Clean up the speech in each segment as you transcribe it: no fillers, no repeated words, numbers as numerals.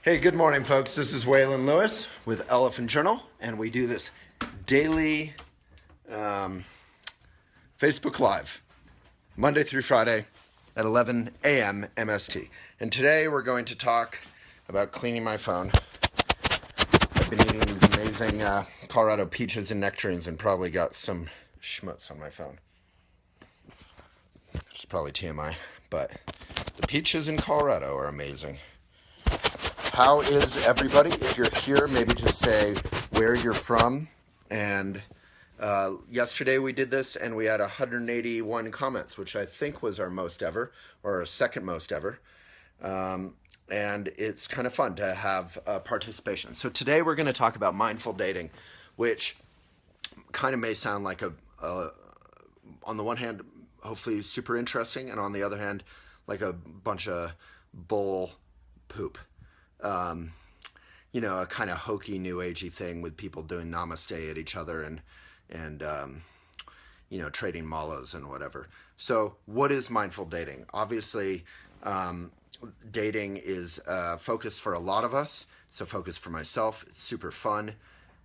Hey, good morning, folks. This is Waylon Lewis with Elephant Journal, and we do this daily Facebook Live, Monday through Friday at 11 a.m. MST. And today we're going to talk about cleaning my phone. I've been eating these amazing Colorado peaches and nectarines and probably got some schmutz on my phone. Which is probably TMI, but the peaches in Colorado are amazing. How is everybody? If you're here, maybe just say where you're from. And yesterday we did this and we had 181 comments, which I think was our most ever, or our second most ever. And it's kind of fun to have participation. So today we're going to talk about mindful dating, which kind of may sound like on the one hand, hopefully super interesting, and on the other hand, like a bunch of bull poop. A kind of hokey new agey thing with people doing namaste at each other and trading malas and whatever. So what is mindful dating? Obviously, dating is a focus for a lot of us. It's a focus for myself. It's super fun.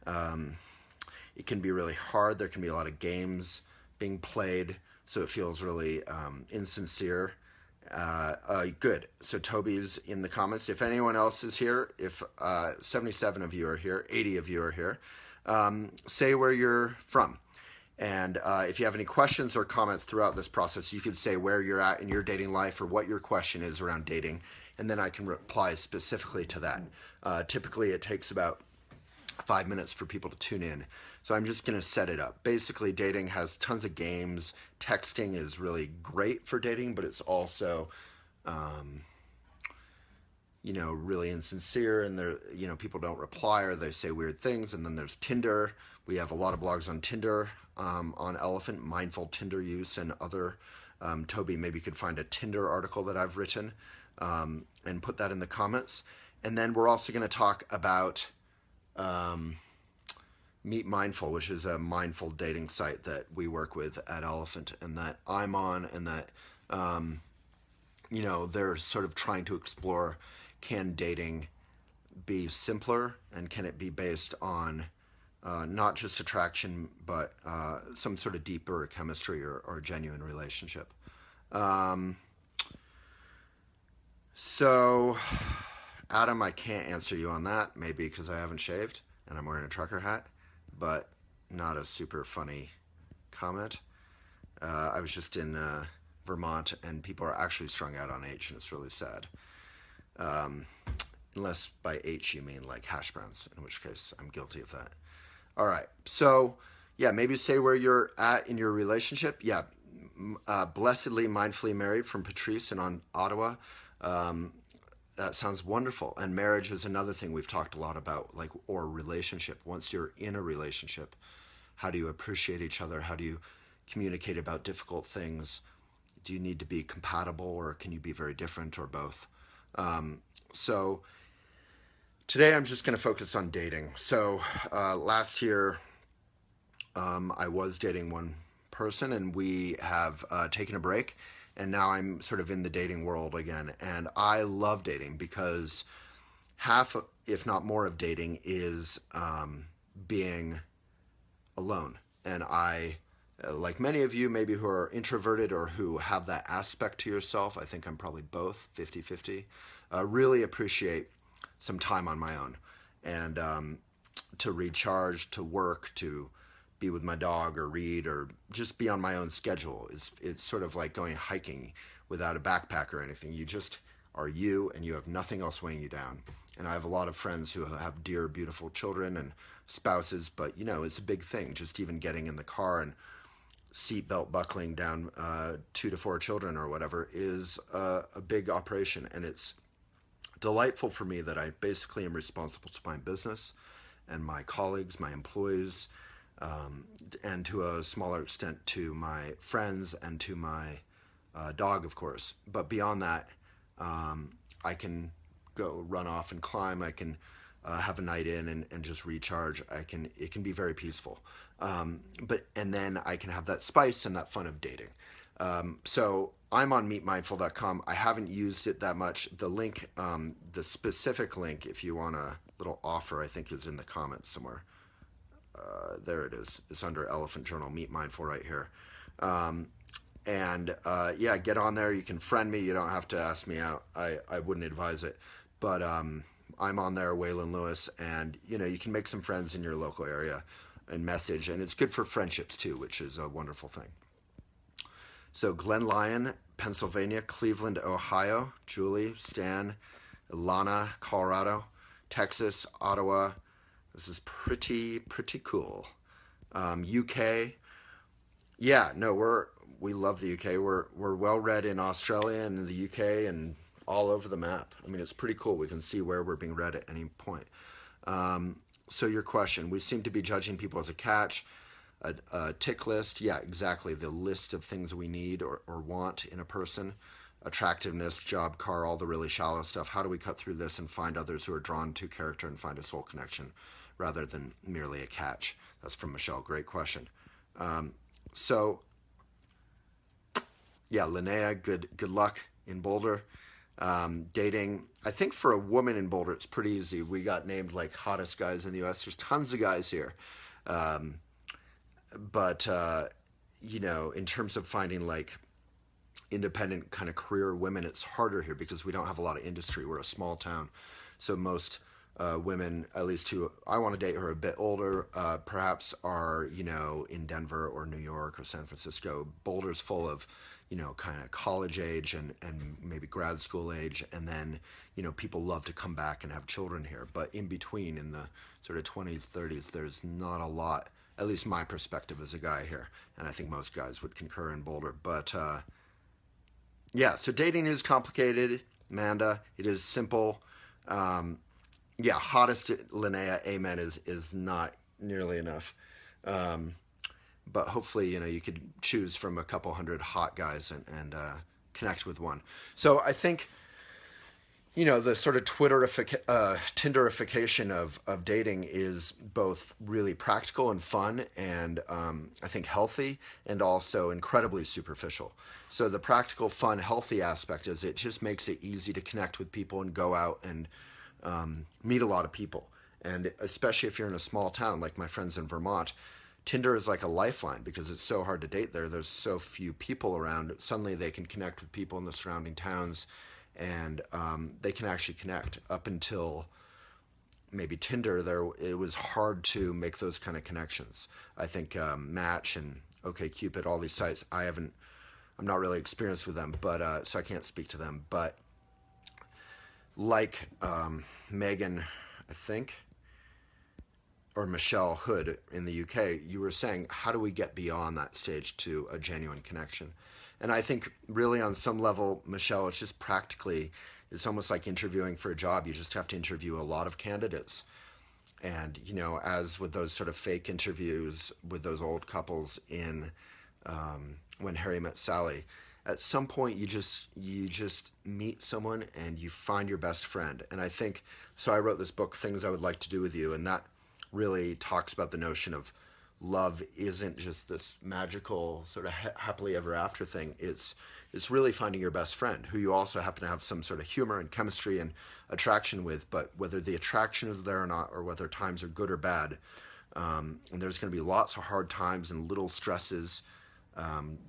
It can be really hard. There can be a lot of games being played, so it feels really insincere. Good. So Toby's in the comments. If anyone else is here, if 77 of you are here, 80 of you are here, say where you're from. And if you have any questions or comments throughout this process, you could say where you're at in your dating life or what your question is around dating, and then I can reply specifically to that. Typically, it takes about 5 minutes for people to tune in. So I'm just going to set it up. Basically, dating has tons of games. Texting is really great for dating, but it's also, really insincere, and there, people don't reply or they say weird things. And then there's Tinder. We have a lot of blogs on Tinder, on Elephant, mindful Tinder use and other. Toby maybe could find a Tinder article that I've written and put that in the comments. And then we're also going to talk about MeetMindful, which is a mindful dating site that we work with at Elephant and that I'm on, and that, they're sort of trying to explore, can dating be simpler, and can it be based on not just attraction, but some sort of deeper chemistry or genuine relationship. So, Adam, I can't answer you on that, maybe because I haven't shaved and I'm wearing a trucker hat, but not a super funny comment. I was just in Vermont, and people are actually strung out on H, and it's really sad. Unless by H you mean like hash browns, in which case I'm guilty of that. All right, so yeah, maybe say where you're at in your relationship. Yeah, blessedly, mindfully married from Patrice in Ottawa. That sounds wonderful. And marriage is another thing we've talked a lot about, or relationship. Once you're in a relationship, how do you appreciate each other? How do you communicate about difficult things? Do you need to be compatible, or can you be very different, or both? So today I'm just going to focus on dating. So last year I was dating one person, and we have taken a break. And now I'm sort of in the dating world again. And I love dating because half, if not more, of dating is being alone. And I, like many of you maybe who are introverted or who have that aspect to yourself, I think I'm probably both, 50-50, really appreciate some time on my own. And to recharge, to work, to be with my dog or read or just be on my own schedule. It's sort of like going hiking without a backpack or anything. You just are you, and you have nothing else weighing you down. And I have a lot of friends who have dear, beautiful children and spouses, but it's a big thing. Just even getting in the car and seatbelt buckling down 2 to 4 children or whatever is a big operation. And it's delightful for me that I basically am responsible to my business and my colleagues, my employees, and to a smaller extent to my friends and to my dog, of course. But beyond that, I can go run off and climb. I can have a night in and just recharge. It can be very peaceful. And then I can have that spice and that fun of dating. So I'm on meetmindful.com. I haven't used it that much. The link, the specific link, if you want a little offer, I think is in the comments somewhere. There it is. It's under Elephant Journal, Meet Mindful right here. Yeah, get on there. You can friend me. You don't have to ask me out. I wouldn't advise it. But I'm on there, Waylon Lewis, and you can make some friends in your local area and message. And it's good for friendships too, which is a wonderful thing. So Glen Lyon, Pennsylvania, Cleveland, Ohio, Julie, Stan, Ilana, Colorado, Texas, Ottawa. This is pretty cool. UK. Yeah, no, we love the UK. We're well read in Australia and in the UK and all over the map. I mean, it's pretty cool. We can see where we're being read at any point. So your question, we seem to be judging people as a catch, a tick list. Yeah, exactly. The list of things we need or want in a person. Attractiveness, job, car, all the really shallow stuff. How do we cut through this and find others who are drawn to character and find a soul connection rather than merely a catch? That's from Michelle. Great question. So, yeah, Linnea, good luck in Boulder. Dating, I think for a woman in Boulder, it's pretty easy. We got named like hottest guys in the U.S. There's tons of guys here. But in terms of finding like independent kind of career women, it's harder here because we don't have a lot of industry. We're a small town. So most women, at least who I want to date, who are a bit older, perhaps are, in Denver or New York or San Francisco. Boulder's full of, kind of college age and maybe grad school age. And then, people love to come back and have children here. But in between, in the sort of 20s, 30s, there's not a lot, at least my perspective as a guy here. And I think most guys would concur in Boulder. But yeah, so dating is complicated, Amanda. It is simple. Yeah, hottest Linnea, amen, is not nearly enough. But hopefully, you could choose from a couple hundred hot guys and connect with one. So I think, the sort of Tinderification of dating is both really practical and fun and I think healthy and also incredibly superficial. So the practical, fun, healthy aspect is it just makes it easy to connect with people and go out and meet a lot of people. And especially if you're in a small town like my friends in Vermont, Tinder is like a lifeline because it's so hard to date there. There's so few people around. Suddenly they can connect with people in the surrounding towns and they can actually connect. Up until maybe Tinder, it was hard to make those kind of connections. I think Match and OkCupid, all these sites, I'm not really experienced with them, but so I can't speak to them. But like Megan, I think, or Michelle Hood in the UK, you were saying, how do we get beyond that stage to a genuine connection? And I think really on some level, Michelle, it's just practically, it's almost like interviewing for a job. You just have to interview a lot of candidates. And, as with those sort of fake interviews with those old couples in When Harry Met Sally, at some point you just meet someone and you find your best friend. And I think, so I wrote this book, Things I Would Like to Do With You, and that really talks about the notion of love isn't just this magical sort of happily ever after thing. It's really finding your best friend who you also happen to have some sort of humor and chemistry and attraction with, but whether the attraction is there or not, or whether times are good or bad, and there's going to be lots of hard times and little stresses,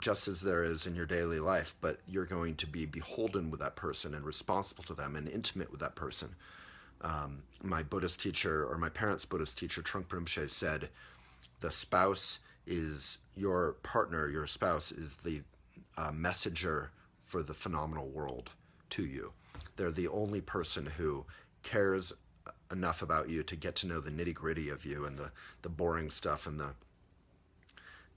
just as there is in your daily life, but you're going to be beholden with that person and responsible to them and intimate with that person. My Buddhist teacher, or my parents' Buddhist teacher, Trungpa Rinpoche, said, the spouse is your partner, your spouse is the messenger for the phenomenal world to you. They're the only person who cares enough about you to get to know the nitty-gritty of you and the boring stuff and the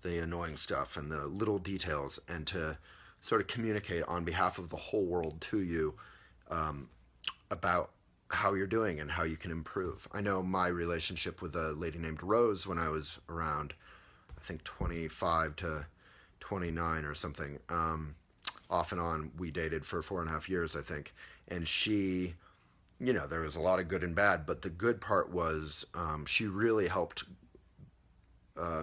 annoying stuff and the little details, and to sort of communicate on behalf of the whole world to you about how you're doing and how you can improve. I know my relationship with a lady named Rose when I was around, I think 25 to 29 or something, off and on, we dated for 4.5 years, I think. And she, there was a lot of good and bad, but the good part was she really helped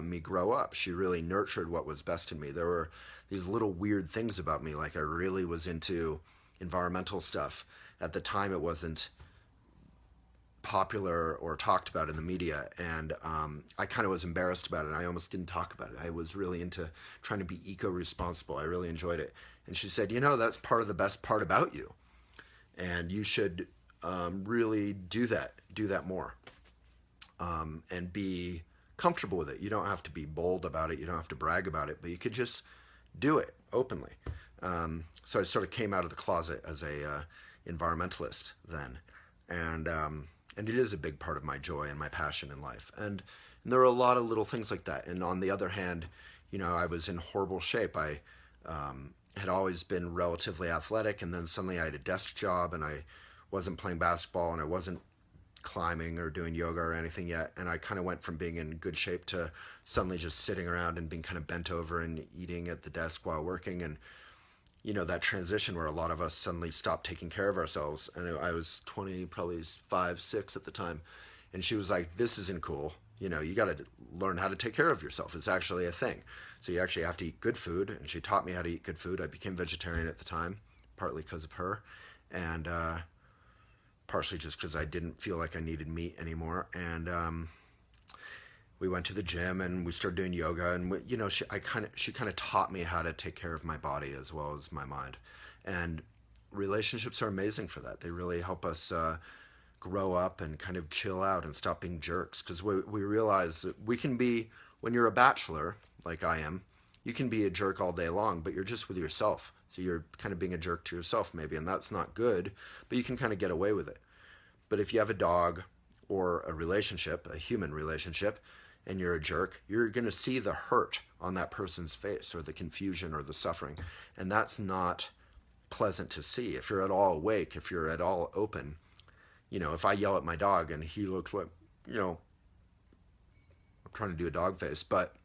me grow up. She really nurtured what was best in me. There were these little weird things about me, like I really was into environmental stuff. At the time, it wasn't popular or talked about in the media, and I kind of was embarrassed about it. I almost didn't talk about it. I was really into trying to be eco-responsible. I really enjoyed it. And she said, that's part of the best part about you, and you should really do that more, and be comfortable with it. You don't have to be bold about it. You don't have to brag about it, but you could just do it openly. So I sort of came out of the closet as a environmentalist then, and it is a big part of my joy and my passion in life. And there are a lot of little things like that. And on the other hand, I was in horrible shape. I had always been relatively athletic, and then suddenly I had a desk job, and I wasn't playing basketball, and I wasn't climbing or doing yoga or anything yet. And I kind of went from being in good shape to suddenly just sitting around and being kind of bent over and eating at the desk while working. And that transition where a lot of us suddenly stopped taking care of ourselves. And I was 20, probably 5, 6 at the time. And she was like, this isn't cool. You got to learn how to take care of yourself. It's actually a thing. So you actually have to eat good food. And she taught me how to eat good food. I became vegetarian at the time, partly because of her. And partially just because I didn't feel like I needed meat anymore. And we went to the gym and we started doing yoga, and she kind of taught me how to take care of my body as well as my mind. And relationships are amazing for that. They really help us grow up and kind of chill out and stop being jerks, because we realize that we can be, when you're a bachelor like I am, you can be a jerk all day long, but you're just with yourself. So you're kind of being a jerk to yourself maybe, and that's not good, but you can kind of get away with it. But if you have a dog or a relationship, a human relationship, and you're a jerk, you're going to see the hurt on that person's face, or the confusion or the suffering. And that's not pleasant to see. If you're at all awake, if you're at all open, if I yell at my dog and he looks like, I'm trying to do a dog face, but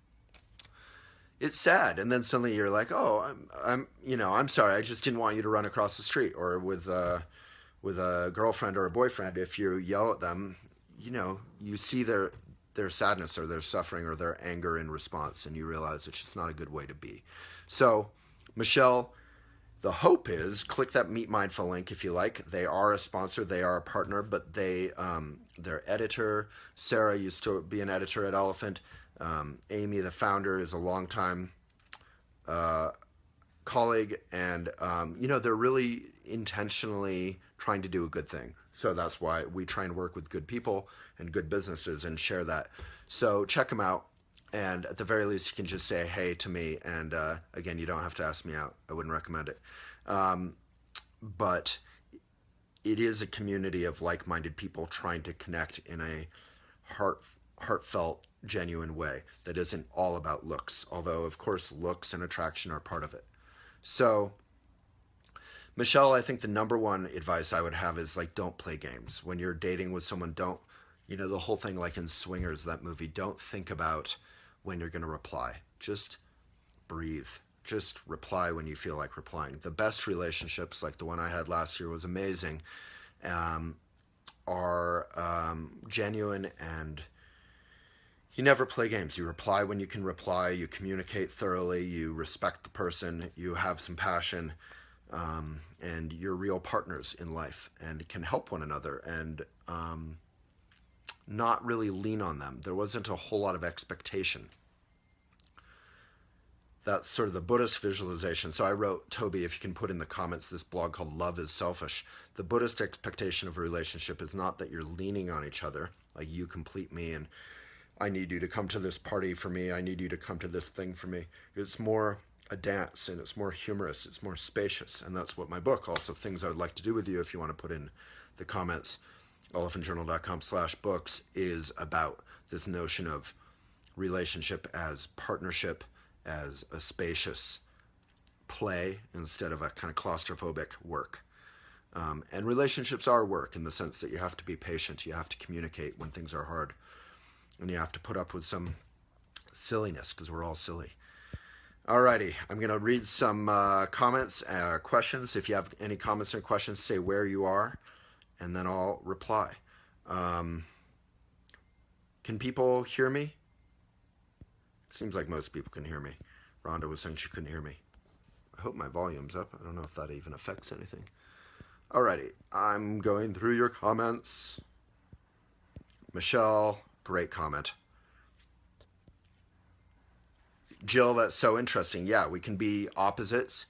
it's sad. And then suddenly you're like, oh, I'm sorry. I just didn't want you to run across the street. Or with a girlfriend or a boyfriend, if you yell at them, you see their sadness or their suffering or their anger in response, and you realize it's just not a good way to be. So, Michelle, the hope is, click that MeetMindful link if you like. They are a sponsor, they are a partner, but their editor, Sarah, used to be an editor at Elephant. Amy, the founder, is a longtime colleague, and they're really intentionally trying to do a good thing. So that's why we try and work with good people and good businesses and share that. So check them out. And at the very least, you can just say hey to me. And again, you don't have to ask me out. I wouldn't recommend it. But it is a community of like-minded people trying to connect in a heartfelt, genuine way that isn't all about looks. Although, of course, looks and attraction are part of it. So, Michelle, I think the number one advice I would have is, don't play games. When you're dating with someone, don't, the whole thing like in Swingers, that movie, don't think about when you're going to reply. Just breathe. Just reply when you feel like replying. The best relationships, like the one I had last year was amazing, are genuine, and you never play games. You reply when you can reply. You communicate thoroughly. You respect the person. You have some passion. And you're real partners in life and can help one another, and not really lean on them. There wasn't a whole lot of expectation. That's sort of the Buddhist visualization. So I wrote, Toby, if you can put in the comments, this blog called Love is Selfish. The Buddhist expectation of a relationship is not that you're leaning on each other, like you complete me and I need you to come to this party for me, I need you to come to this thing for me. It's more a dance, and it's more humorous, it's more spacious, and that's what my book, also things I would like to do with you, if you want to put in the comments, elephantjournal.com/books, is about this notion of relationship as partnership, as a spacious play instead of a kind of claustrophobic work. And relationships are work in the sense that you have to be patient, you have to communicate when things are hard, and you have to put up with some silliness, because we're all silly. Alrighty, I'm going to read some comments, questions. If you have any comments or questions, say where you are, and then I'll reply. Can people hear me? Seems like most people can hear me. Rhonda was saying she couldn't hear me. I hope my volume's up. I don't know if that even affects anything. Alrighty, I'm going through your comments. Michelle, great comment. Jill, that's so interesting. Yeah, we can be opposites.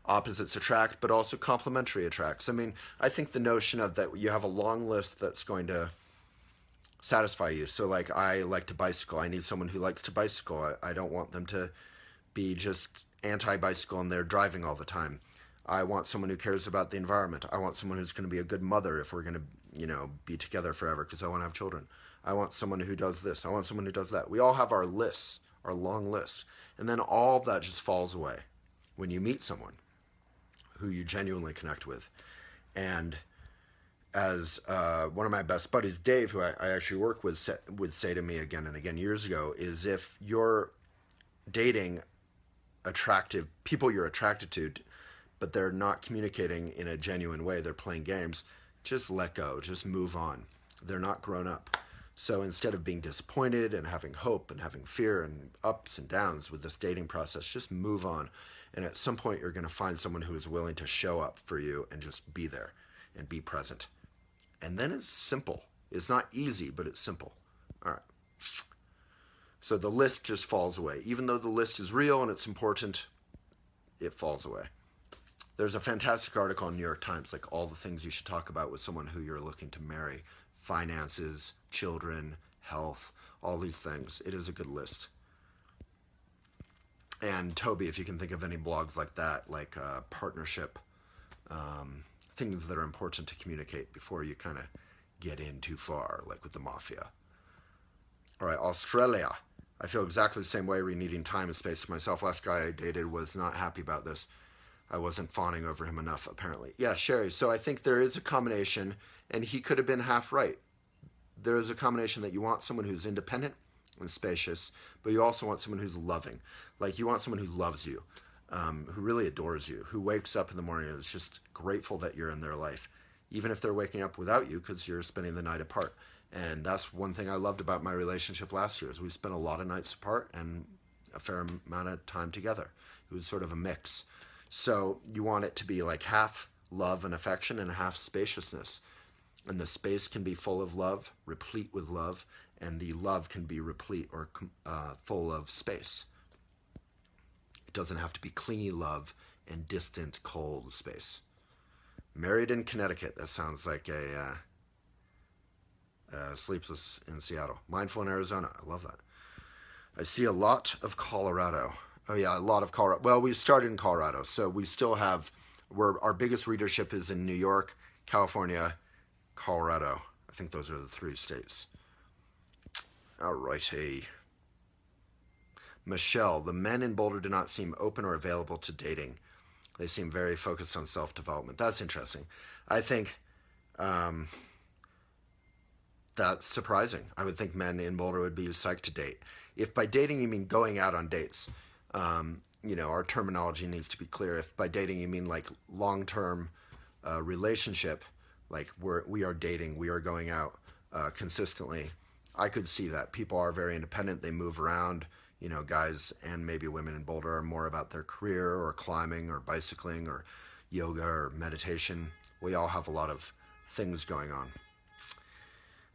Opposites attract, but also complementary attracts. I mean, I think the notion of that you have a long list that's going to satisfy you. So, like, I like to bicycle. I need someone who likes to bicycle. I don't want them to be just anti-bicycle and they're driving all the time. I want someone who cares about the environment. I want someone who's going to be a good mother if we're going to, be together forever because I want to have children. I want someone who does this. I want someone who does that. We all have our lists, our long list. And then all of that just falls away when you meet someone who you genuinely connect with. And as one of my best buddies, Dave, who I actually work with, would say to me again and again years ago, is if you're dating attractive people you're attracted to, but they're not communicating in a genuine way, they're playing games, just let go, just move on. They're not grown up. So instead of being disappointed and having hope and having fear and ups and downs with this dating process, just move on. And at some point, you're going to find someone who is willing to show up for you and just be there and be present. And then it's simple. It's not easy, but it's simple. All right. So the list just falls away. Even though the list is real and it's important, it falls away. There's a fantastic article in New York Times, like all the things you should talk about with someone who you're looking to marry. Finances, children, health, all these things. It is a good list. And Toby, if you can think of any blogs like that, like partnership, things that are important to communicate before you kind of get in too far, like with the mafia. All right, Australia. I feel exactly the same way, needing time and space to myself. Last guy I dated was not happy about this. I wasn't fawning over him enough, apparently. Yeah, Sherry, so I think there is a combination, and he could have been half right. There is a combination that you want someone who's independent and spacious, but you also want someone who's loving. Like, you want someone who loves you, who really adores you, who wakes up in the morning and is just grateful that you're in their life, even if they're waking up without you because you're spending the night apart. And that's one thing I loved about my relationship last year is we spent a lot of nights apart and a fair amount of time together. It was sort of a mix. So you want it to be like half love and affection and half spaciousness. And the space can be full of love, replete with love, and the love can be replete or full of space. It doesn't have to be clingy love and distant, cold space. Married in Connecticut. That sounds like a Sleepless in Seattle. Mindful in Arizona. I love that. I see a lot of Colorado. Oh yeah, a lot of Colorado. Well, we started in Colorado, so we still have, our biggest readership is in New York, California, Colorado. I think those are the 3 states. All righty. Michelle, the men in Boulder do not seem open or available to dating. They seem very focused on self-development. That's interesting. I think that's surprising. I would think men in Boulder would be psyched to date. If by dating you mean going out on dates, our terminology needs to be clear. If by dating you mean like long-term relationship, like we are dating, we are going out consistently, I could see that. People are very independent. They move around. Guys and maybe women in Boulder are more about their career or climbing or bicycling or yoga or meditation. We all have a lot of things going on.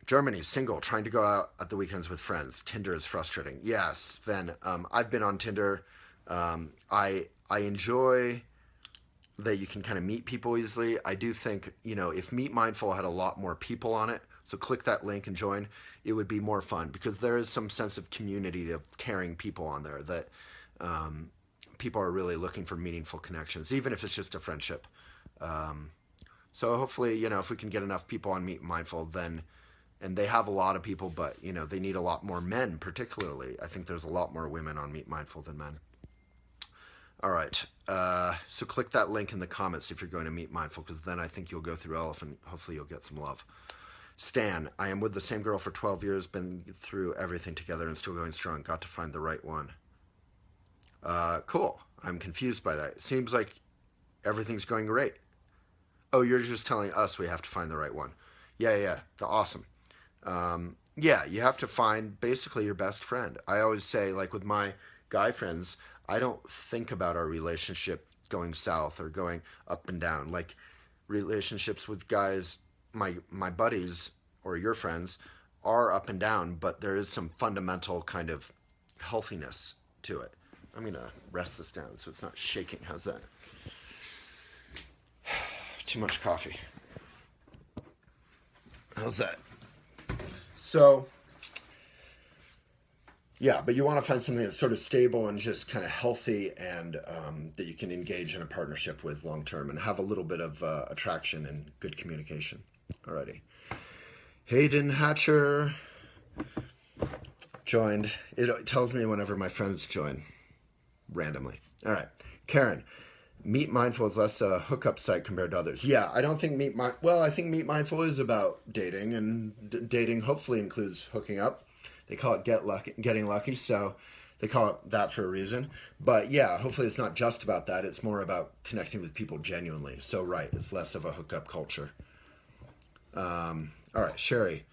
Germany, single, trying to go out at the weekends with friends. Tinder is frustrating. Yes, Sven, I've been on Tinder. I enjoy that you can kind of meet people easily. I do think, if MeetMindful had a lot more people on it, so click that link and join, it would be more fun because there is some sense of community of caring people on there that people are really looking for meaningful connections, even if it's just a friendship. So hopefully, if we can get enough people on MeetMindful, then, and they have a lot of people, but, they need a lot more men particularly. I think there's a lot more women on MeetMindful than men. All right, so click that link in the comments if you're going to MeetMindful, because then I think you'll go through Relephant. Hopefully you'll get some love. Stan, I am with the same girl for 12 years, been through everything together and still going strong. Got to find the right one. Cool. I'm confused by that. It seems like everything's going great. Oh, you're just telling us we have to find the right one. Yeah, awesome. Yeah, you have to find basically your best friend. I always say, like with my guy friends, I don't think about our relationship going south or going up and down. Like relationships with guys, my buddies or your friends are up and down, but there is some fundamental kind of healthiness to it. I'm gonna rest this down so it's not shaking. How's that? Too much coffee. How's that? So, yeah, but you want to find something that's sort of stable and just kind of healthy and that you can engage in a partnership with long term and have a little bit of attraction and good communication. Alrighty. Hayden Hatcher joined. It tells me whenever my friends join randomly. All right. Karen, MeetMindful is less a hookup site compared to others. Yeah, I don't think I think MeetMindful is about dating, and dating hopefully includes hooking up. They call it getting lucky, so they call it that for a reason. But yeah, hopefully it's not just about that. It's more about connecting with people genuinely. So right, it's less of a hookup culture. All right, Sherry.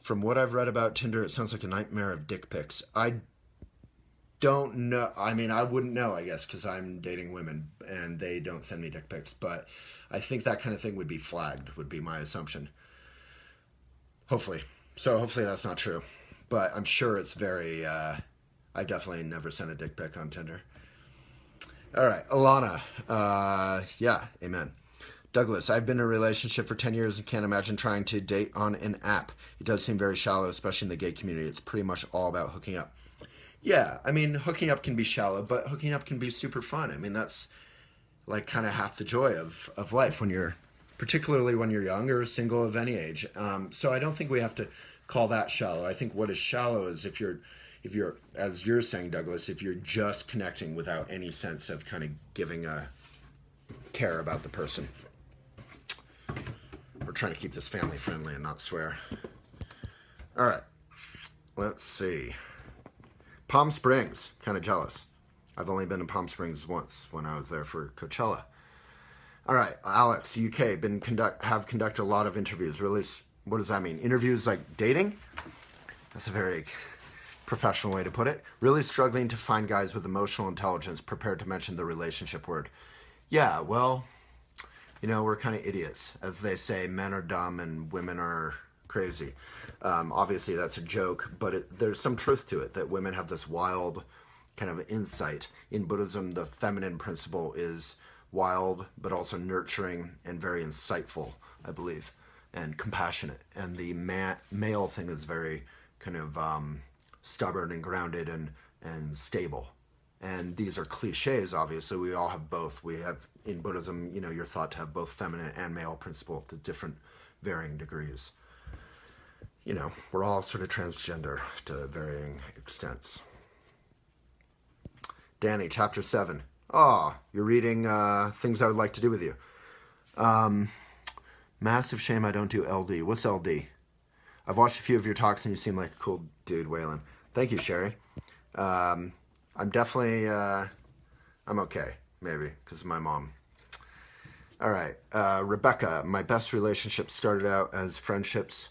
From what I've read about Tinder, it sounds like a nightmare of dick pics. I don't know. I mean, I wouldn't know, I guess, because I'm dating women and they don't send me dick pics. But I think that kind of thing would be flagged, would be my assumption. Hopefully. So hopefully that's not true. But I'm sure it's very. I definitely never sent a dick pic on Tinder. All right, Alana. Yeah, amen. Douglas, I've been in a relationship for 10 years and can't imagine trying to date on an app. It does seem very shallow, especially in the gay community. It's pretty much all about hooking up. Yeah, I mean, hooking up can be shallow, but hooking up can be super fun. I mean, that's like kind of half the joy of life when you're, particularly when you're young or single of any age. So I don't think we have to call that shallow. I think what is shallow is if you're, as you're saying, Douglas, if you're just connecting without any sense of kind of giving a care about the person. We're trying to keep this family friendly and not swear. All right, let's see. Palm Springs, kind of jealous. I've only been to Palm Springs once when I was there for Coachella. All right, Alex, UK, have conducted a lot of interviews. Really, what does that mean? Interviews like dating? That's a very professional way to put it. Really struggling to find guys with emotional intelligence prepared to mention the relationship word. Yeah, well, we're kind of idiots. As they say, men are dumb and women are crazy. Obviously, that's a joke, but there's some truth to it, that women have this wild kind of insight. In Buddhism, the feminine principle is wild, but also nurturing and very insightful, I believe, and compassionate. And the male thing is very kind of stubborn and grounded and stable. And these are cliches, obviously. We all have both. We have, in Buddhism, you're thought to have both feminine and male principle to different varying degrees. We're all sort of transgender to varying extents. Danny, chapter 7. Oh, you're reading Things I Would Like to Do With You. Massive shame I don't do LD. What's LD? I've watched a few of your talks and you seem like a cool dude, Waylon. Thank you, Sherry. I'm definitely, I'm okay, maybe, because of my mom. All right, Rebecca, my best relationships started out as friendships.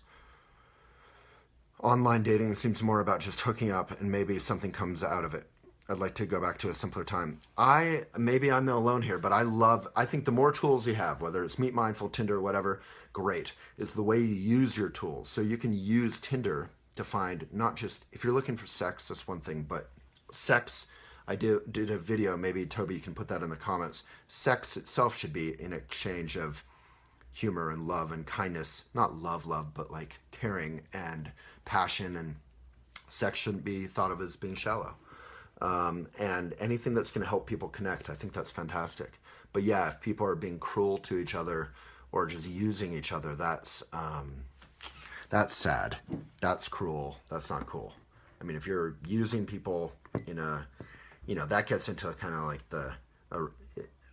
Online dating seems more about just hooking up and maybe something comes out of it. I'd like to go back to a simpler time. Maybe I'm alone here, but I think the more tools you have, whether it's MeetMindful, Tinder, whatever, great. It's the way you use your tools. So you can use Tinder to find not just, if you're looking for sex, that's one thing, but sex, I did a video, maybe Toby, you can put that in the comments. Sex itself should be an exchange of humor and love and kindness. Not love, but like caring and passion, and sex shouldn't be thought of as being shallow. And anything that's going to help people connect, I think that's fantastic. But yeah, if people are being cruel to each other or just using each other, that's sad. That's cruel. That's not cool. I mean, if you're using people in a, that gets into kind of like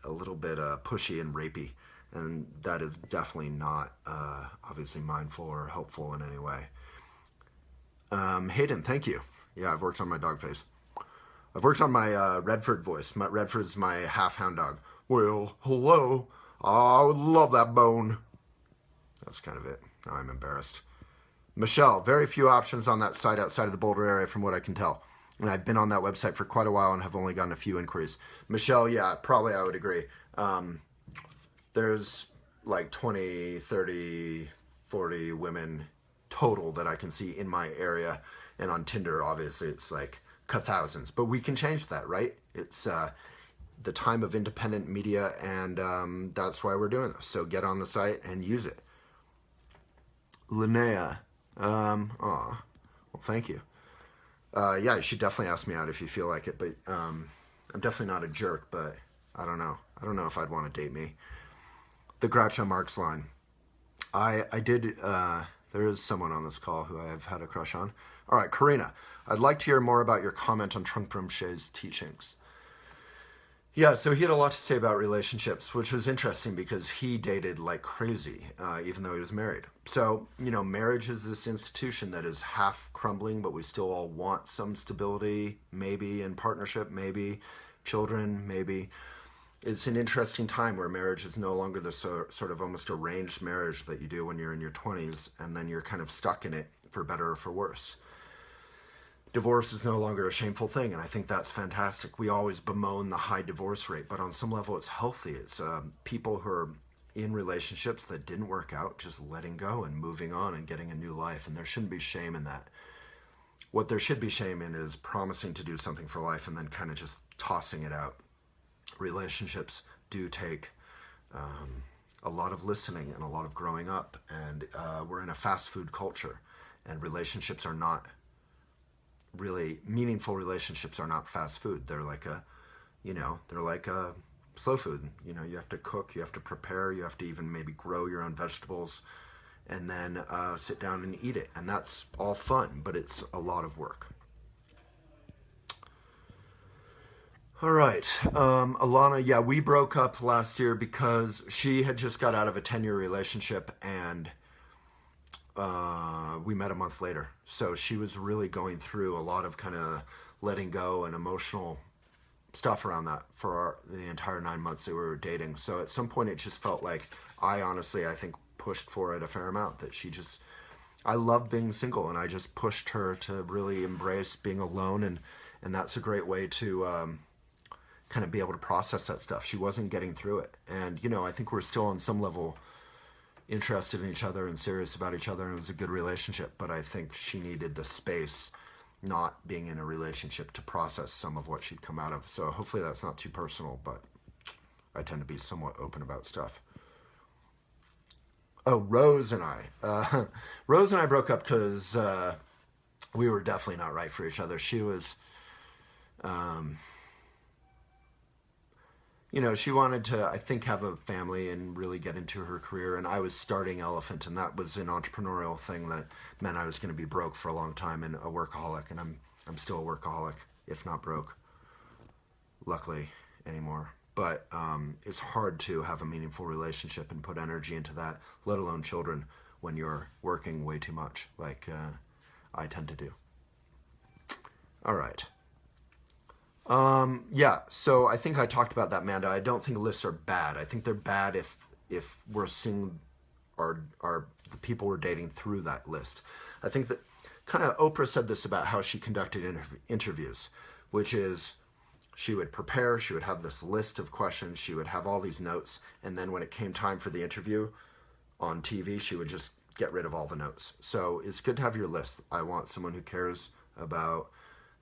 a little bit pushy and rapey, and that is definitely not obviously mindful or helpful in any way. Hayden, thank you. Yeah, I've worked on my dog face. I've worked on my Redford voice. Redford's my half hound dog. Well, hello. I would love that bone. That's kind of it. Now I'm embarrassed. Michelle, very few options on that site outside of the Boulder area from what I can tell. And I've been on that website for quite a while and have only gotten a few inquiries. Michelle, yeah, probably I would agree. There's like 20, 30, 40 women total that I can see in my area. And on Tinder, obviously, it's like thousands. But we can change that, right? It's the time of independent media, and that's why we're doing this. So get on the site and use it. Linnea, well, thank you. Yeah, you should definitely ask me out if you feel like it, but I'm definitely not a jerk, but I don't know. I don't know if I'd want to date me. The Groucho Marx line. I did, there is someone on this call who I have had a crush on. All right, Karina, I'd like to hear more about your comment on Trungpa Rinpoche's teachings. Yeah, so he had a lot to say about relationships, which was interesting because he dated like crazy, even though he was married. So, you know, marriage is this institution that is half crumbling, but we still all want some stability, maybe in partnership, maybe children, maybe. It's an interesting time where marriage is no longer the sort of almost arranged marriage that you do when you're in your 20s, and then you're kind of stuck in it for better or for worse. Divorce is no longer a shameful thing, and I think that's fantastic. We always bemoan the high divorce rate, but on some level it's healthy. It's people who are in relationships that didn't work out, just letting go and moving on and getting a new life, and there shouldn't be shame in that. What there should be shame in is promising to do something for life and then kind of just tossing it out. Relationships do take a lot of listening and a lot of growing up, and we're in a fast food culture, and relationships are not really meaningful. Relationships are not fast food. They're like a, you know, they're like a slow food. You know, you have to cook, you have to prepare, you have to even maybe grow your own vegetables, and then sit down and eat it. And that's all fun, but it's a lot of work. All right, Alana, yeah, we broke up last year because she had just got out of a 10-year relationship, and we met a month later. So she was really going through a lot of kind of letting go and emotional stuff around that for the entire 9 months that we were dating. So at some point it just felt like I think pushed for it a fair amount, that I love being single, and I just pushed her to really embrace being alone, and that's a great way to kind of be able to process that stuff. She wasn't getting through it. And, you know, I think we're still on some level interested in each other and serious about each other, and it was a good relationship, but I think she needed the space, not being in a relationship, to process some of what she'd come out of. So hopefully that's not too personal, but I tend to be somewhat open about stuff. Oh, Rose and I broke up because we were definitely not right for each other. She was, you know, she wanted to, I think, have a family and really get into her career. And I was starting Elephant, and that was an entrepreneurial thing that meant I was going to be broke for a long time and a workaholic. And I'm still a workaholic, if not broke, luckily, anymore. But it's hard to have a meaningful relationship and put energy into that, let alone children, when you're working way too much, like I tend to do. All right. Yeah, so I think I talked about that, Amanda. I don't think lists are bad. I think they're bad if we're seeing the people we're dating through that list. I think that kind of Oprah said this about how she conducted interviews, which is she would prepare, she would have this list of questions, she would have all these notes, and then when it came time for the interview on TV, she would just get rid of all the notes. So it's good to have your list. I want someone who cares about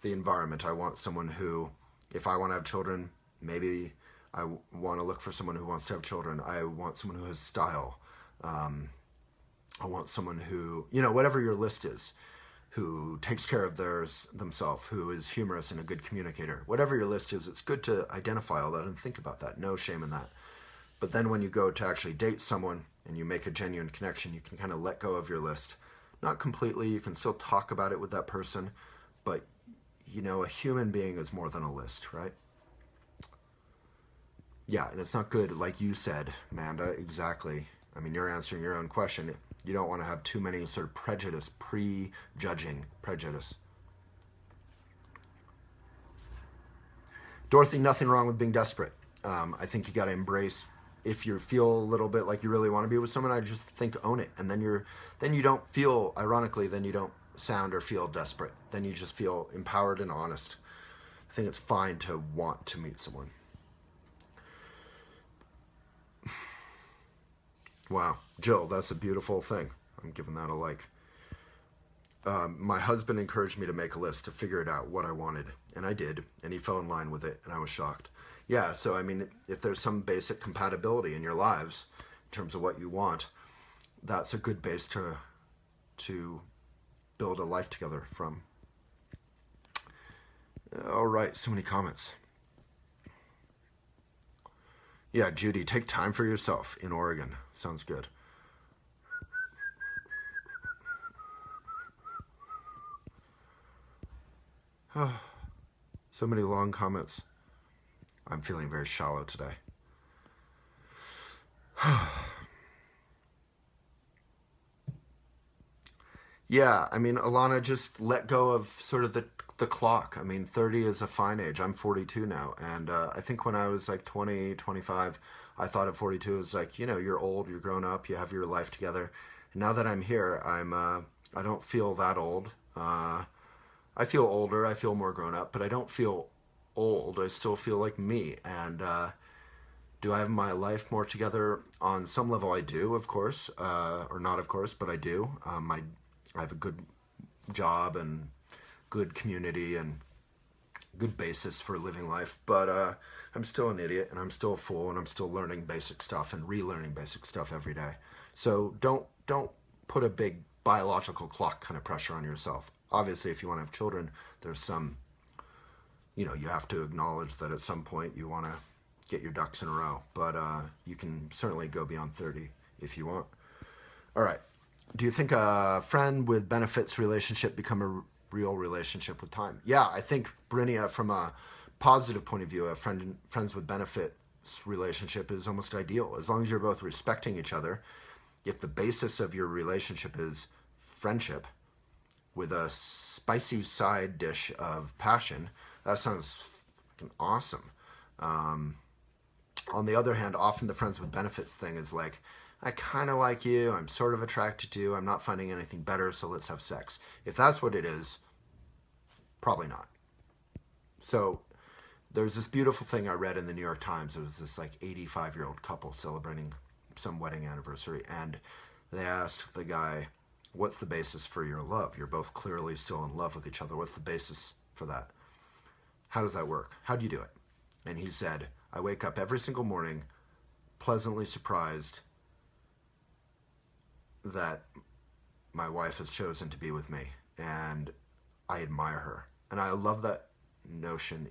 the environment. I want someone who, if I want to have children, maybe I want to look for someone who wants to have children. I want someone who has style. I want someone who, you know, whatever your list is, who takes care of themselves, who is humorous and a good communicator. Whatever your list is, it's good to identify all that and think about that. No shame in that. But then when you go to actually date someone and you make a genuine connection, you can kind of let go of your list. Not completely, you can still talk about it with that person, but you know, a human being is more than a list, right? Yeah, and it's not good, like you said, Amanda, exactly. I mean, you're answering your own question. You don't want to have too many sort of prejudice, prejudging prejudice. Dorothy, nothing wrong with being desperate. I think you got to embrace if you feel a little bit like you really want to be with someone, I just think own it. And then you don't feel, ironically, then you don't sound or feel desperate. Then you just feel empowered and honest. I think it's fine to want to meet someone. Wow. Jill, that's a beautiful thing. I'm giving that a like. My husband encouraged me to make a list to figure it out what I wanted, and I did, and he fell in line with it, and I was shocked. Yeah, so I mean, if there's some basic compatibility in your lives in terms of what you want, that's a good base to build a life together from. All right, so many comments. Yeah, Judy, take time for yourself in Oregon. Sounds good. So many long comments. I'm feeling very shallow today. Yeah, I mean, Alana, just let go of sort of the clock. I mean, 30 is a fine age. I'm 42 now. And I think when I was like 20, 25, I thought of 42 as like, you know, you're old, you're grown up, you have your life together. And now that I'm here, I don't feel that old. I feel older, I feel more grown up, but I don't feel old. I still feel like me. And do I have my life more together? On some level, I do, of course, or not, of course, but I do. I have a good job and good community and good basis for living life, but I'm still an idiot and I'm still a fool and I'm still learning basic stuff and relearning basic stuff every day. So don't put a big biological clock kind of pressure on yourself. Obviously, if you want to have children, there's some, you know, you have to acknowledge that at some point you want to get your ducks in a row, but you can certainly go beyond 30 if you want. All right. Do you think a friend with benefits relationship become a real relationship with time? Yeah, I think, Brinia, from a positive point of view, a friends with benefits relationship is almost ideal. As long as you're both respecting each other, if the basis of your relationship is friendship with a spicy side dish of passion, that sounds fucking awesome. On the other hand, often the friends with benefits thing is like, I kind of like you, I'm sort of attracted to you, I'm not finding anything better, so let's have sex. If that's what it is, probably not. So there's this beautiful thing I read in the New York Times. It was this like 85-year-old couple celebrating some wedding anniversary, and they asked the guy, what's the basis for your love? You're both clearly still in love with each other. What's the basis for that? How does that work? How do you do it? And he said, I wake up every single morning pleasantly surprised that my wife has chosen to be with me, and I admire her. And I love that notion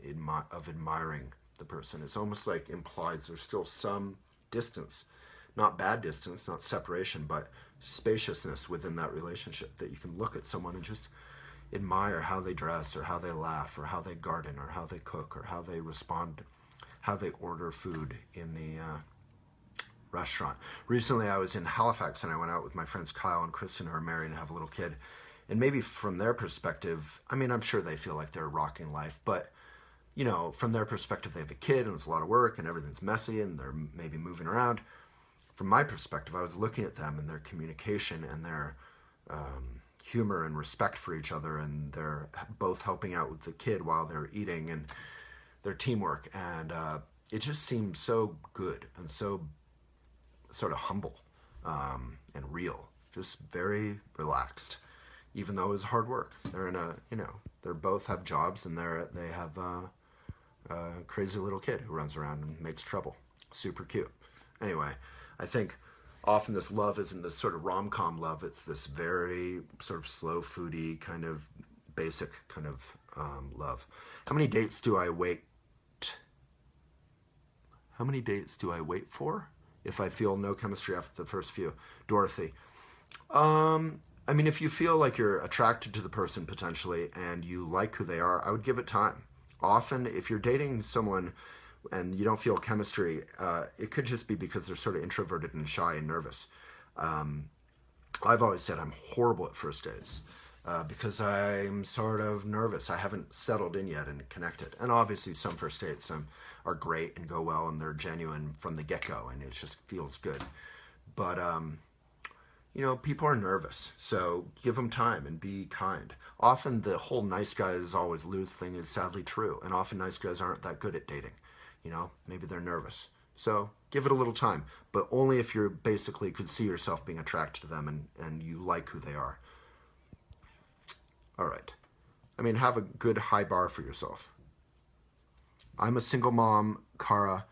of admiring the person. It's almost like implies there's still some distance, not bad distance, not separation, but spaciousness within that relationship, that you can look at someone and just admire how they dress or how they laugh or how they garden or how they cook or how they respond, how they order food in the restaurant. Recently I was in Halifax and I went out with my friends Kyle and Kristen, who are married and have a little kid. And maybe from their perspective, I mean, I'm sure they feel like they're rocking life, but you know, from their perspective, they have a kid and it's a lot of work and everything's messy and they're maybe moving around. From my perspective, I was looking at them and their communication and their humor and respect for each other, and they're both helping out with the kid while they're eating, and their teamwork. And it just seemed so good and so sort of humble and real, just very relaxed, even though it was hard work. They're in a, you know, they both have jobs and they have a crazy little kid who runs around and makes trouble. Super cute. Anyway, I think often this love isn't this sort of rom-com love. It's this very sort of slow foodie kind of basic kind of love. How many dates do I wait? How many dates do I wait for if I feel no chemistry after the first few? Dorothy. I mean, if you feel like you're attracted to the person potentially and you like who they are, I would give it time. Often, if you're dating someone and you don't feel chemistry, it could just be because they're sort of introverted and shy and nervous. I've always said I'm horrible at first dates. because I'm sort of nervous. I haven't settled in yet and connected. And obviously, some first dates are great and go well, and they're genuine from the get-go, and it just feels good. But people are nervous, so give them time and be kind. Often the whole nice guys always lose thing is sadly true, and often nice guys aren't that good at dating. Maybe they're nervous. So give it a little time, but only if you basically could see yourself being attracted to them and you like who they are. All right. Have a good high bar for yourself. I'm a single mom, Kara,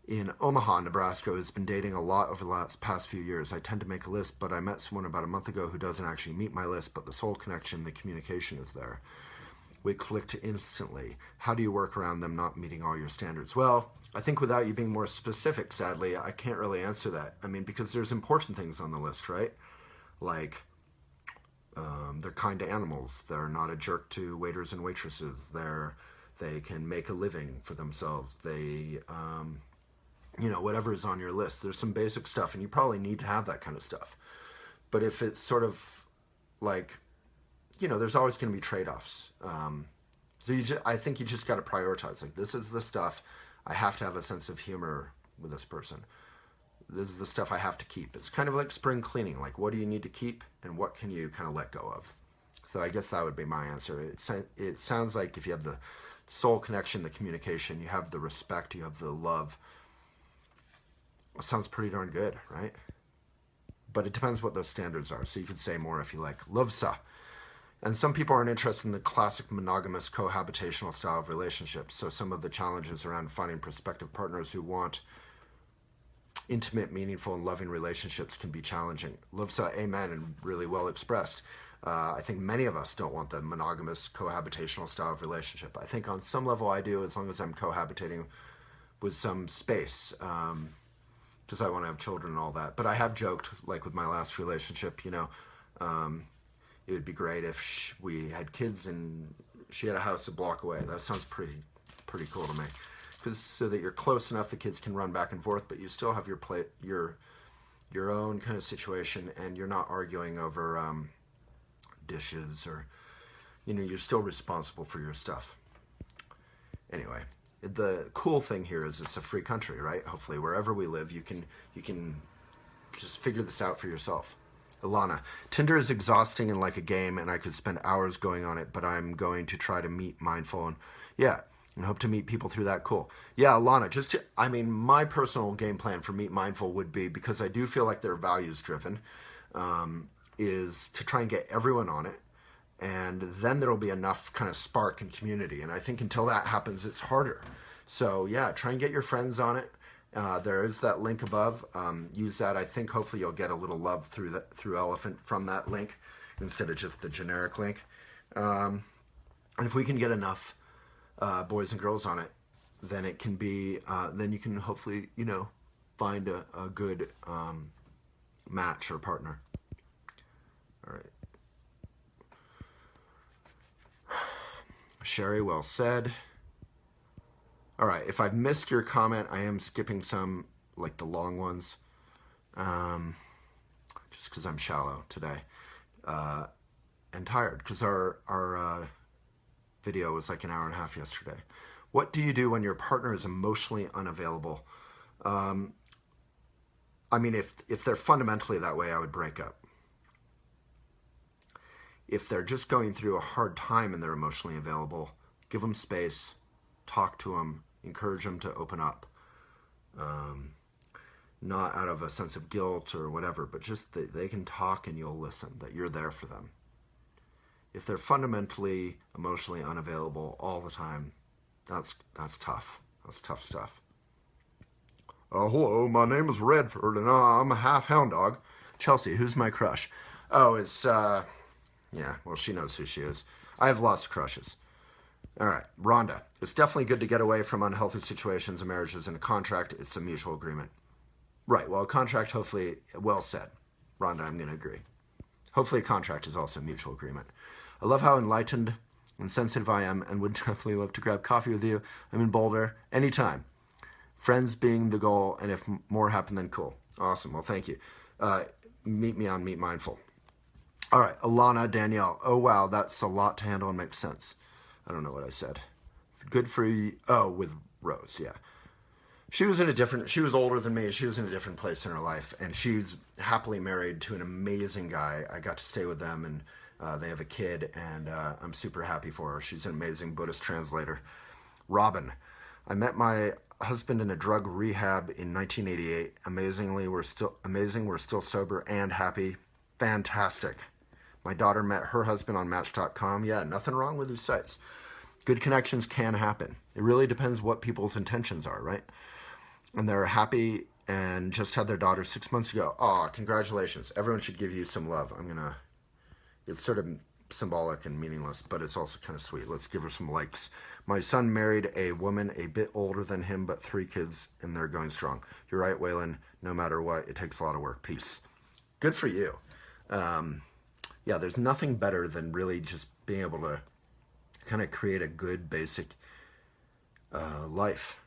in Omaha, Nebraska, who's been dating a lot over the past few years. I tend to make a list, but I met someone about a month ago who doesn't actually meet my list, but the soul connection, the communication is there. We clicked instantly. How do you work around them not meeting all your standards? Well, I think without you being more specific, sadly, I can't really answer that. Because there's important things on the list, right? Like, they're kind to animals. They're not a jerk to waiters and waitresses. They can make a living for themselves. They, whatever is on your list. There's some basic stuff, and you probably need to have that kind of stuff. But if it's sort of like, there's always going to be trade-offs. I think you just got to prioritize. Like, this is the stuff I have to have a sense of humor with this person. This is the stuff I have to keep. It's kind of like spring cleaning. Like, what do you need to keep, and what can you kind of let go of? So I guess that would be my answer. It sounds like if you have the soul connection, the communication, you have the respect, you have the love. It sounds pretty darn good, right? But it depends what those standards are. So you could say more if you like. Lovsa. And some people aren't interested in the classic monogamous cohabitational style of relationships. So some of the challenges around finding prospective partners who want intimate, meaningful, and loving relationships can be challenging. Lovsa, amen, and really well expressed. I think many of us don't want the monogamous cohabitational style of relationship. I think on some level I do, as long as I'm cohabitating with some space, because I want to have children and all that. But I have joked, like with my last relationship, it would be great if we had kids and she had a house a block away. That sounds pretty cool to me. Because so that you're close enough, the kids can run back and forth, but you still have your own kind of situation, and you're not arguing over dishes or, you're still responsible for your stuff. Anyway, the cool thing here is it's a free country, right? Hopefully, wherever we live, you can just figure this out for yourself. Ilana, Tinder is exhausting and like a game, and I could spend hours going on it, but I'm going to try to meet Mindful and hope to meet people through that. Cool. Yeah, Alana, my personal game plan for Meet Mindful would be, because I do feel like they're values driven, is to try and get everyone on it. And then there'll be enough kind of spark and community. And I think until that happens, it's harder. So yeah, try and get your friends on it. There is that link above. Use that. I think hopefully you'll get a little love through Elephant from that link instead of just the generic link. And if we can get enough boys and girls on it, then it can be, then you can hopefully, find a good match or partner. All right. Sherry, well said. All right, if I've missed your comment, I am skipping some, like the long ones, just because I'm shallow today and tired, because our video was like an hour and a half yesterday. What do you do when your partner is emotionally unavailable? If they're fundamentally that way, I would break up. If they're just going through a hard time and they're emotionally available, give them space, talk to them, encourage them to open up. Not out of a sense of guilt or whatever, but just that they can talk and you'll listen, that you're there for them. If they're fundamentally emotionally unavailable all the time, that's tough. That's tough stuff. Hello, my name is Redford, and I'm a half hound dog. Chelsea, who's my crush? Oh, it's, yeah, well, she knows who she is. I have lots of crushes. All right, Rhonda. It's definitely good to get away from unhealthy situations and marriages. In a contract, it's a mutual agreement. Right, well, a contract, hopefully, well said. Rhonda, I'm going to agree. Hopefully a contract is also a mutual agreement. I love how enlightened and sensitive I am, and would definitely love to grab coffee with you. I'm in Boulder anytime. Friends being the goal, and if more happen, then cool. Awesome, well, thank you. Meet me on Meet Mindful. All right, Alana, Danielle. Oh, wow, that's a lot to handle and makes sense. I don't know what I said. Good for you. Oh, with Rose, yeah. She was older than me. She was in a different place in her life, and she's happily married to an amazing guy. I got to stay with them, and they have a kid, and I'm super happy for her. She's an amazing Buddhist translator. Robin, I met my husband in a drug rehab in 1988. We're still sober and happy. Fantastic. My daughter met her husband on Match.com. Yeah, nothing wrong with these sites. Good connections can happen. It really depends what people's intentions are, right? And they're happy and just had their daughter 6 months ago. Oh, congratulations. Everyone should give you some love. It's sort of symbolic and meaningless, but it's also kind of sweet. Let's give her some likes. My son married a woman a bit older than him, but 3 kids, and they're going strong. You're right, Waylon. No matter what, it takes a lot of work. Peace. Good for you. Yeah, there's nothing better than really just being able to kind of create a good basic life.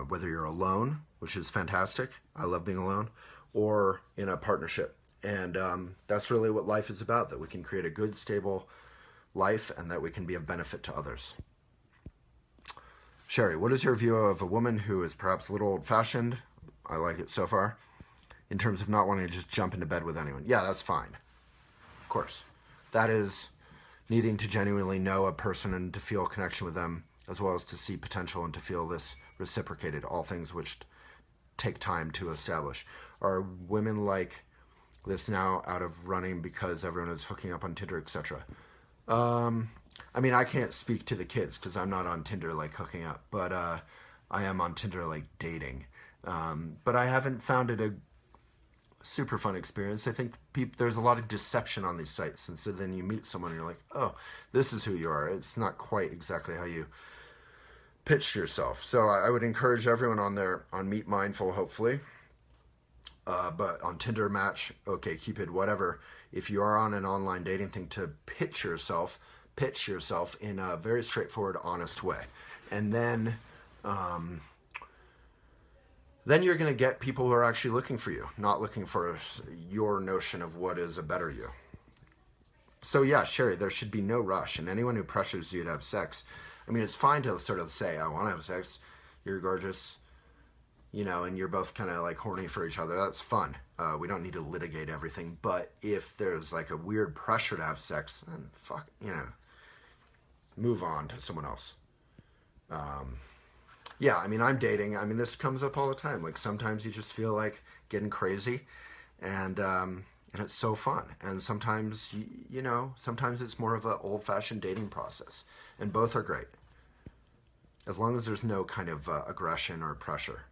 Whether you're alone, which is fantastic. I love being alone, or in a partnership. And that's really what life is about, that we can create a good, stable life and that we can be of benefit to others. Sherry, what is your view of a woman who is perhaps a little old-fashioned? I like it so far. In terms of not wanting to just jump into bed with anyone. Yeah, that's fine. Of course. That is needing to genuinely know a person and to feel a connection with them, as well as to see potential and to feel this reciprocated, all things which take time to establish. Are women like this now out of running because everyone is hooking up on Tinder, etc.? I mean, I can't speak to the kids because I'm not on Tinder like hooking up, but I am on Tinder like dating. But I haven't found it a super fun experience. I think there's a lot of deception on these sites, and so then you meet someone and you're like, oh, this is who you are. It's not quite exactly how you pitched yourself. So I would encourage everyone on there, on MeetMindful, hopefully, but on Tinder, Match, OkCupid, whatever, if you are on an online dating thing, to pitch yourself in a very straightforward, honest way. And then you're going to get people who are actually looking for you, not looking for your notion of what is a better you. So yeah, Sherry, there should be no rush. And anyone who pressures you to have sex, I mean, it's fine to sort of say, I want to have sex, you're gorgeous, and you're both kind of like horny for each other. That's fun. We don't need to litigate everything. But if there's like a weird pressure to have sex, then move on to someone else. Yeah, I mean, I'm dating. I mean, this comes up all the time. Like, sometimes you just feel like getting crazy, and it's so fun. And sometimes, sometimes it's more of an old-fashioned dating process. And both are great, as long as there's no kind of aggression or pressure.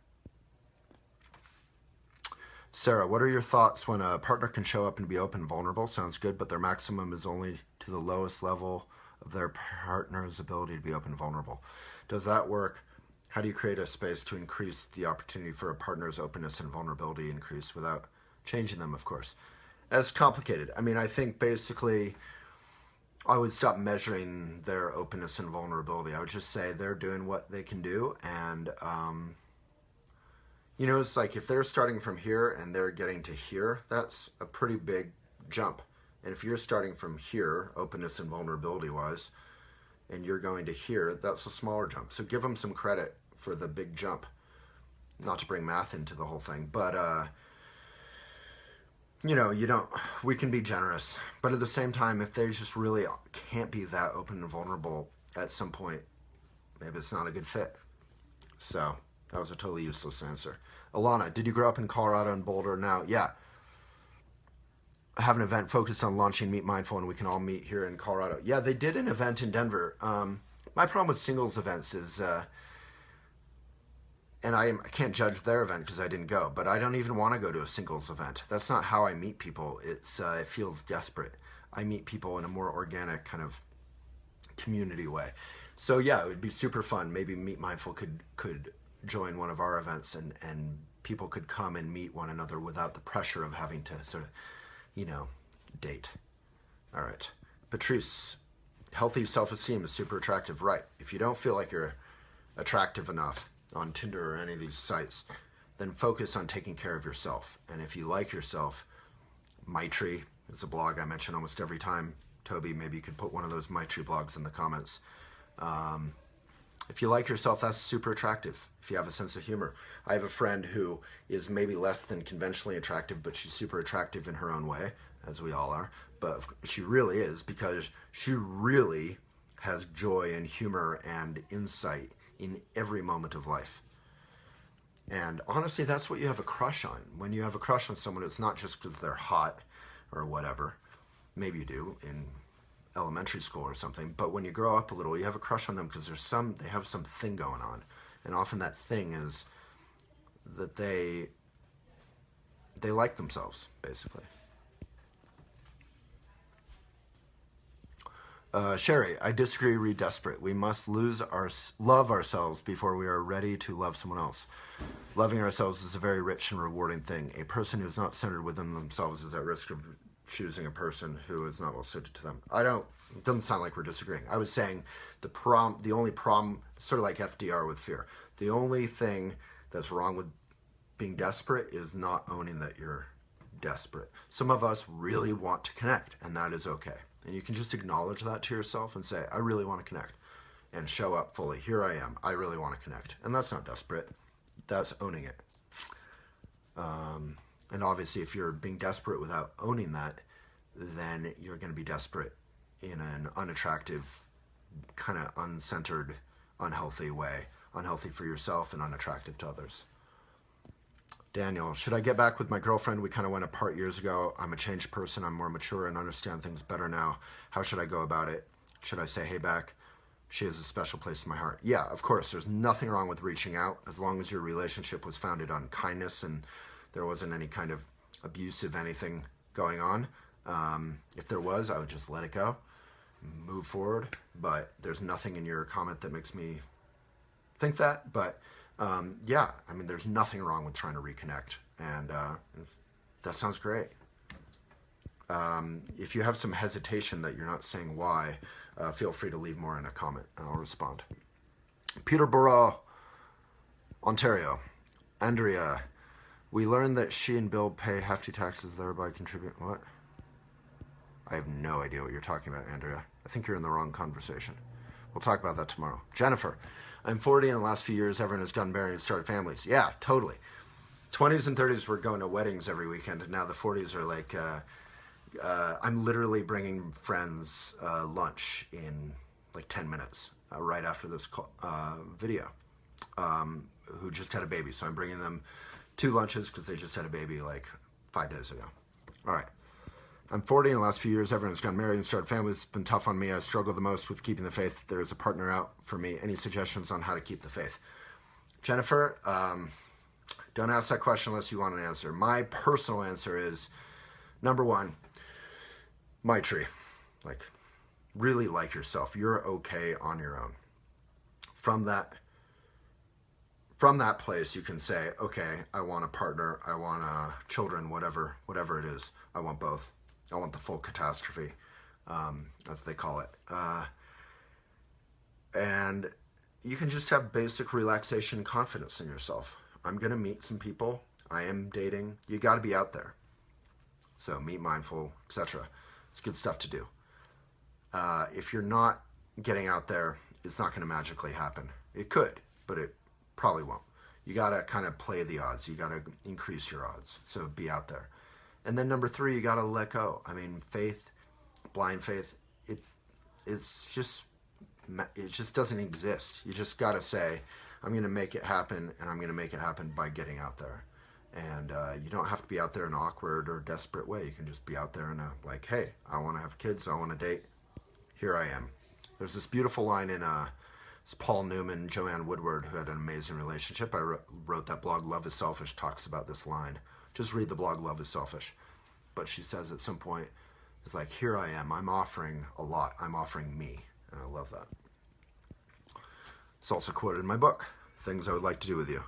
Sarah, what are your thoughts when a partner can show up and be open and vulnerable? Sounds good, but their maximum is only to the lowest level of their partner's ability to be open and vulnerable. Does that work? How do you create a space to increase the opportunity for a partner's openness and vulnerability increase without changing them, of course? That's complicated. I mean, I think basically I would stop measuring their openness and vulnerability. I would just say they're doing what they can do. And, it's like if they're starting from here and they're getting to here, that's a pretty big jump. And if you're starting from here, openness and vulnerability wise, and you're going to here, that's a smaller jump. So give them some credit for the big jump. Not to bring math into the whole thing, but, we can be generous. But at the same time, if they just really can't be that open and vulnerable at some point, maybe it's not a good fit. So that was a totally useless answer. Alana, did you grow up in Colorado and Boulder? Now, yeah. I have an event focused on launching MeetMindful, and we can all meet here in Colorado. Yeah, they did an event in Denver. My problem with singles events is, and I can't judge their event because I didn't go, but I don't even want to go to a singles event. That's not how I meet people. It feels desperate. I meet people in a more organic kind of community way. So yeah, it would be super fun. Maybe MeetMindful could join one of our events, and people could come and meet one another without the pressure of having to sort of, date. All right. Patrice, healthy self-esteem is super attractive. Right. If you don't feel like you're attractive enough on Tinder or any of these sites, then focus on taking care of yourself. And if you like yourself, Maitri, It's a blog I mention almost every time. Toby, maybe you could put one of those My Tree blogs in the comments. If you like yourself, that's super attractive. If you have a sense of humor. I have a friend who is maybe less than conventionally attractive, but she's super attractive in her own way, as we all are. But she really is, because she really has joy and humor and insight in every moment of life. And honestly, that's what you have a crush on. When you have a crush on someone, it's not just because they're hot or whatever. Maybe you do in elementary school or something, but when you grow up a little, you have a crush on them because they have something going on. And often that thing is that they like themselves, basically. Sherry, I disagree. Read desperate. We must love ourselves before we are ready to love someone else. Loving ourselves is a very rich and rewarding thing. A person who is not centered within themselves is at risk of choosing a person who is not well suited to them. It doesn't sound like we're disagreeing. I was saying the only problem, sort of like FDR with fear, the only thing that's wrong with being desperate is not owning that you're desperate. Some of us really want to connect, and that is okay. And you can just acknowledge that to yourself and say, I really want to connect, and show up fully. Here I am. I really want to connect. And that's not desperate. That's owning it. And obviously, if you're being desperate without owning that, then you're going to be desperate in an unattractive, kind of uncentered, unhealthy way. Unhealthy for yourself and unattractive to others. Daniel, should I get back with my girlfriend? We kind of went apart years ago. I'm a changed person. I'm more mature and understand things better now. How should I go about it? Should I say hey back? She has a special place in my heart. Yeah, of course. There's nothing wrong with reaching out as long as your relationship was founded on kindness and there wasn't any kind of abusive anything going on. If there was, I would just let it go, move forward. But there's nothing in your comment that makes me think that. But yeah, I mean, there's nothing wrong with trying to reconnect. And that sounds great. If you have some hesitation that you're not saying why, feel free to leave more in a comment and I'll respond. Peterborough, Ontario. Andrea, we learned that she and Bill pay hefty taxes, thereby contribute. What? I have no idea what you're talking about, Andrea. I think you're in the wrong conversation. We'll talk about that tomorrow. Jennifer, I'm 40 and in the last few years everyone has gotten married and started families. Yeah, totally. 20s and 30s were going to weddings every weekend, and now the 40s are like, I'm literally bringing friends lunch in like 10 minutes right after this video, who just had a baby. So I'm bringing them 2 lunches because they just had a baby like 5 days ago. All right. I'm 40 in the last few years. Everyone's gotten married and started families. It's been tough on me. I struggle the most with keeping the faith. There is a partner out for me. Any suggestions on how to keep the faith? Jennifer, don't ask that question unless you want an answer. My personal answer is, number 1, my tree. Like, really like yourself. You're okay on your own. From that place, you can say, okay, I want a partner. I want children, whatever it is. I want both. I want the full catastrophe, as they call it. And you can just have basic relaxation and confidence in yourself. I'm going to meet some people. I am dating. You got to be out there. So MeetMindful, etc. It's good stuff to do. If you're not getting out there, it's not going to magically happen. It could, but it probably won't. You got to kind of play the odds. You got to increase your odds. So be out there. And then number 3, you got to let go. I mean, faith, blind faith, it just doesn't exist. You just got to say, I'm going to make it happen, and I'm going to make it happen by getting out there. And you don't have to be out there in an awkward or desperate way. You can just be out there in a, like, hey, I want to have kids. I want to date. Here I am. There's this beautiful line in it's Paul Newman, Joanne Woodward, who had an amazing relationship. I wrote that blog, Love is Selfish, talks about this line. Just read the blog, Love is Selfish. But she says at some point, it's like, here I am. I'm offering a lot. I'm offering me. And I love that. It's also quoted in my book, Things I Would Like to Do With You.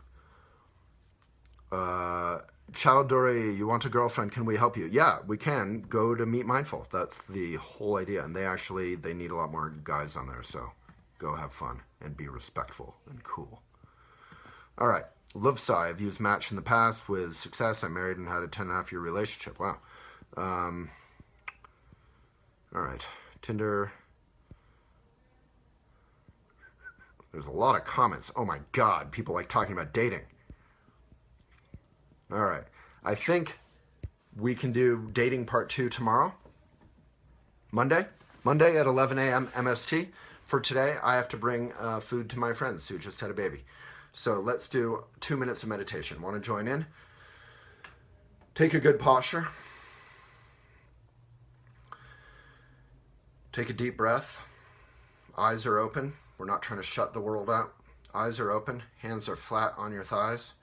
Chow Dore, you want a girlfriend? Can we help you? Yeah, we can. Go to MeetMindful. That's the whole idea. And they need a lot more guys on there. So go have fun and be respectful and cool. All right. Lovesai, I've used Match in the past with success. I'm married and had a 10.5-year relationship. Wow. All right, Tinder. There's a lot of comments. Oh my God, people like talking about dating. All right, I think we can do dating part 2 tomorrow. Monday at 11 a.m. MST. For today, I have to bring food to my friends who just had a baby. So let's do 2 minutes of meditation. Want to join in? Take a good posture. Take a deep breath. Eyes are open. We're not trying to shut the world out. Eyes are open. Hands are flat on your thighs.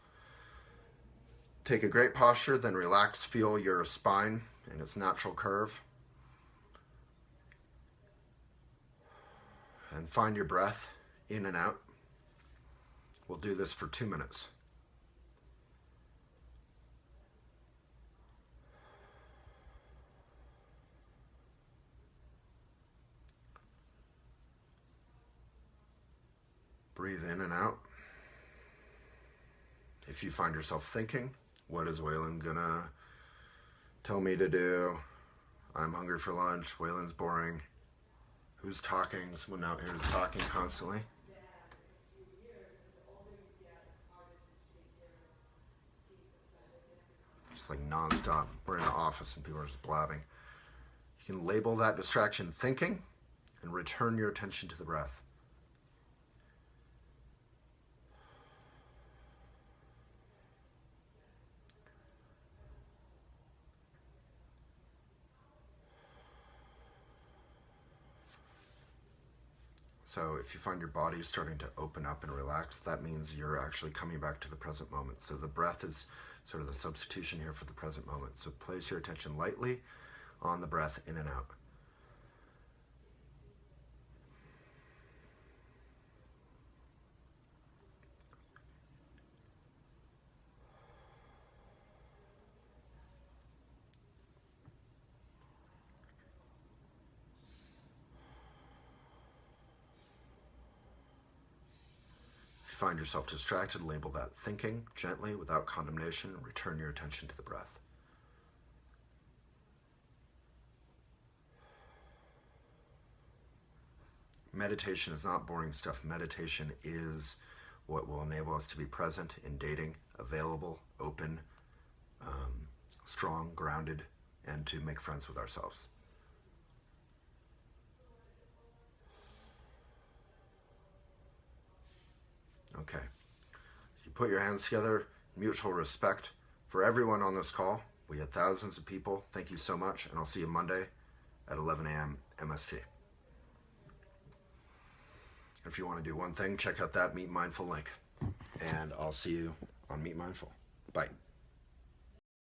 Take a great posture, then relax. Feel your spine in its natural curve. And find your breath in and out. We'll do this for 2 minutes. Breathe in and out. If you find yourself thinking, what is Waylon gonna tell me to do? I'm hungry for lunch. Waylon's boring. Who's talking? Someone out here is talking constantly. Just like nonstop. We're in an office and people are just blabbing. You can label that distraction thinking and return your attention to the breath. So if you find your body starting to open up and relax, that means you're actually coming back to the present moment. So the breath is sort of the substitution here for the present moment. So place your attention lightly on the breath in and out. If you find yourself distracted, label that thinking gently without condemnation. Return your attention to the breath. Meditation is not boring stuff. Meditation is what will enable us to be present in dating, available, open, strong, grounded, and to make friends with ourselves. Okay. You put your hands together, mutual respect for everyone on this call. We had thousands of people. Thank you so much, and I'll see you Monday at 11 a.m. MST. If you want to do one thing, check out that MeetMindful link, and I'll see you on MeetMindful. Bye.